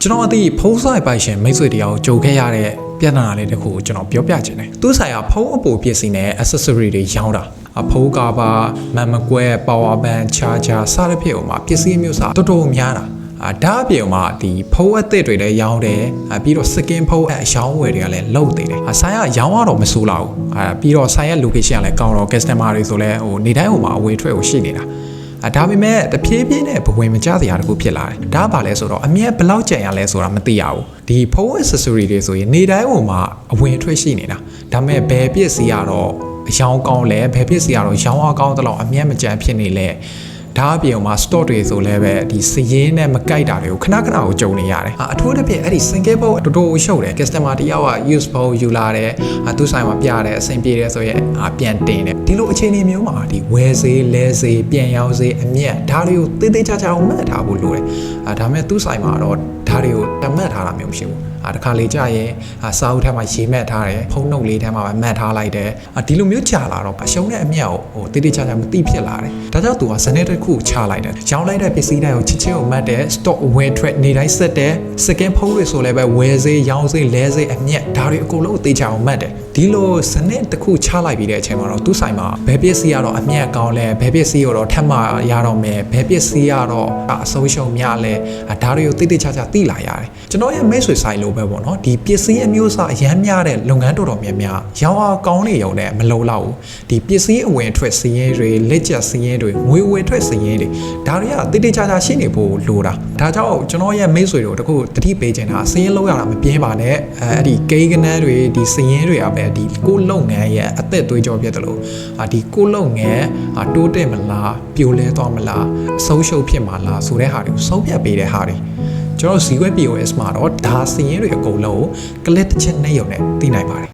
ကျွန်တော်အသိဖုံးဆိုင်ပိုင်ရှင်မိတ်ဆွေတရားကိုကြိုခဲ့ရတဲ့ပြဿနာလေးတစ်ခုကိုကျွန်တော်ပြောပြချင်တယ်။သူ့ဆိုင်ကဖုံးအပိုပစ္စည်းနဲ့ accessory တွေရောင်းတာ။ဖုံးကာပါမန်မကွဲ power bank charger စသဖြင့်ဟိုမှာပစ္စည်းမျိုးစားတော်တော်များတာ။ဒါအပြင်မှာဒီဖုံးအသစ်တွေလည်းရောင်းတယ်။ပြီးတော့ skin ဖုံးအရောင်းဝယ်တွေကလည်းလုပ်သေးတယ်။ဆိုင်ကရောင်းရတော့မဆိုးလောက်ဘူး။ပြီးတော့ဆိုင်ရဲ့ location ကလည်းကောင်းတော့ customer တွေဆိုလည်းဟိုနေတိုင်းဟိုမှာအဝေးထွက်ကိုရှိနေတာ။ဒါပေမဲ့တဖြည်းဖြည်းနဲ့ဘဝင်မကျစရာတခုဖြစ်လာတယ်။ဒါပါလဲဆိုတော့အမြဲဘလောက်ကြံရလဲဆိုတာမသိရဘူး။ဒီဖုန်း accessory တွေဆိုရင်နေတိုင်းဟိုမှာအဝင်ထွက်ရှိနေတာ။ဒါပေမဲ့ဘယ်ပစ္စည်းကတော့အယောင်ကောင်းလဲဘယ်ပစ္စည်းကတော့ရောင်းအားကောင်းတဲ့လောက်အမြဲမကြံဖြစ်နေလဲ။ဒါအပြင်မှာ stock တွေဆိုလည်းပဲဒီစည်ရင်းနဲ့မကိုက်တာတွေကိုခဏခဏကိုကြုံနေရတယ်။အထူးသဖြင့်အဲ့ဒီ single bowl တော်တော်ရှုပ်တယ် customer တယောက်က use bowl ယူလာတယ်သူဆိုင်မှာပြတယ်အဆင်ပြေတယ်ဆိုရင်ပြန်တင်တယ်ဒီလိုအခြေအနေမျိုးမှာဒီဝယ်စေးလဲစေးပြန်ရောင်းစေးအမြတ်ဒါတွေကိုတေးသေးချာချာအောင်မှတ်ထားဖို့လိုတယ်ဒါပေမဲ့သူဆိုင်မှာတော့ဒါတွေကိုတတ်မှတ်ထားတာမျိုးမရှိဘူးတခါလေကြာရင်စာအုပ်ထဲမှာရေးမှတ်ထားတယ်ဖုန်းနှုတ်လေးထဲမှာပဲမှတ်ထားလိုက်တယ်ဒီလိုမျိုးကြာလာတော့အရှုံးတဲ့အမြတ်ကိုဟိုတေးသေးချာချာမသိဖြစ်လာတယ်ဒါကြောင့်သူကစနေတစ်ခုချလိုက်တယ်ရောင်းလိုက်တဲ့ပစ္စည်းတိုင်းကိုချစ်ချင်းကိုမှတ်တယ် stock ဝယ်ထွက်နေတိုင်းဆက်တယ် second ဖုန်းတွေဆိုလည်းပဲဝယ်စေးရောင်းစေးလဲစေးအမြတ်ဒါတွေအကုန်လုံးအသေးချာအောင်မှတ်တယ်ဒီလိုစနစ်တစ်ခုချလိုက်ပြီးတဲ့အချိန်မှာတော့သူ့ဆိုင်မှာဘယ်ပစ္စည်းကတော့အမြတ်ကောင်းလဲဘယ်ပစ္စည်းကတော့ထပ်မရတော့မယ်ဘယ်ပစ္စည်းကတော့အဆုံးရှုံးများလဲဒါတွေကိုတိတိကျကျသိလာရတယ်ကျွန်တော်ရဲ့မိတ်ဆွေဆိုင်လိုပဲပေါ့နော်ဒီပစ္စည်းအမျိုးအစားအရန်များတဲ့လုပ်ငန်းတော်တော်များများရောင်းအားကောင်းနေရုံနဲ့မလုံလောက်ဘူးဒီပစ္စည်းအဝင်အထွက်စည်ရင်းတွေလက်ကျစည်ရင်းတွေငွေဝယ်ထွက်စည်ရင်းတွေဒါတွေကတိတိကျကျရှိနေဖို့လိုတာဒါကြောင့်ကျွန်တော်ရဲ့မိတ်ဆွေတို့တခုတတိပေးချင်တာစည်ရင်းလောက်ရတာမပြင်းပါနဲ့အဲ့ဒီကိန်းကနန်းတွေဒီစည်ရင်းတွေကပဲဒီကိုလုပ်ငန်းရဲ့အသက်သွေးကြောဖြစ်တယ်လို့ဒီကိုလုပ်ငန်းတိုးတက်မလားပြိုလဲသွားမလားအဆုံးရှုံးဖြစ်မလားဆိုတဲ့ဟာတွေကိုဆုံးဖြတ်ပေးတဲ့ဟာတွေကျွန်တော် ZWeb POS မှာတော့ဒါစည်ရင်းတွေအကုန်လုံး click တစ်ချက်နဲ့ရုံနဲ့သိနိုင်ပါတယ်